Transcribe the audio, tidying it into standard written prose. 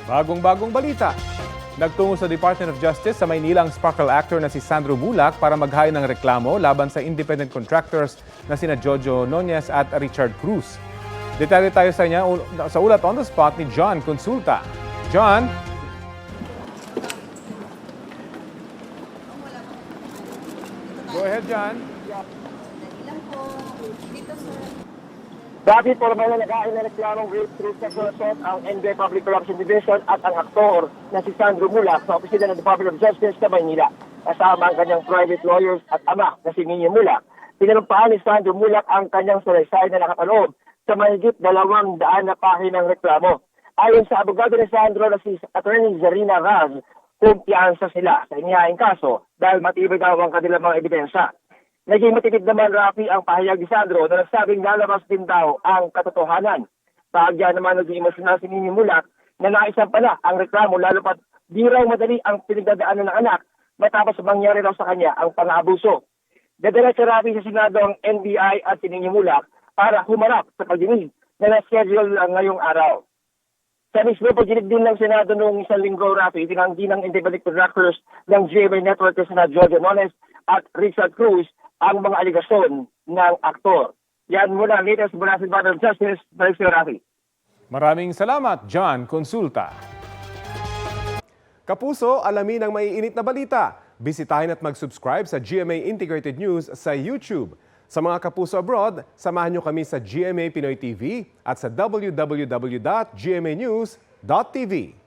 Bagong-bagong balita. Nagtungo sa Department of Justice sa Maynila ang sparkle actor na si Sandro Mulak para maghain ng reklamo laban sa independent contractors na sina Jojo Nunez at Richard Cruz. Detalye tayo sa inyo sa ulat on the spot ni John Consulta. John? Go ahead, John. Dati formal na nag-ain na reklamong rape through sexual assault ang NBI Public Corruption Division at ang aktor na si Sandro Mulak sa opisina ng Department of Justice sa Maynila. Kasama ang kanyang private lawyers at ama na si Nini Mulak. Pinarumpaan ni Sandro Mulak ang kanyang salaysay na nakapaloob sa mahigit 200 na pahinang reklamo. Ayon sa abogado ni Sandro na si Attorney Zarina Raz, kumpiyansa sila sa inihaing kaso dahil matibay daw ang kanilang mga ebidensya. Naging matipid naman, Rafi, ang pahayag ni Sandro na nagsabing lalabas din daw ang katotohanan. Bahagya naman naging emosyonal si Nini Mulak na naisan pala ang reklamo lalo pat di raw madali ang pinagdadaanan ng anak matapos mangyari raw sa kanya ang pang-aabuso. Dadiretso, Rafi, sa Senado ang NBI at si Nini Mulak para humarap sa pagdinig na na-schedule ngayong araw. Sa mismo pagdinig din ng Senado noong isang linggo, Rafi, tinanggi ng independent contractors ng GMA Network na Jojo Nunez at Richard Cruz ang mga aligasyon ng aktor. Yan muna ang latest mula sa Department of Justice. Balik sa Rafi. Maraming salamat, John Consulta. Kapuso, alamin ang maiinit na balita. Bisitahin at mag-subscribe sa GMA Integrated News sa YouTube. Sa mga kapuso abroad, samahan nyo kami sa GMA Pinoy TV at sa www.gmanews.tv.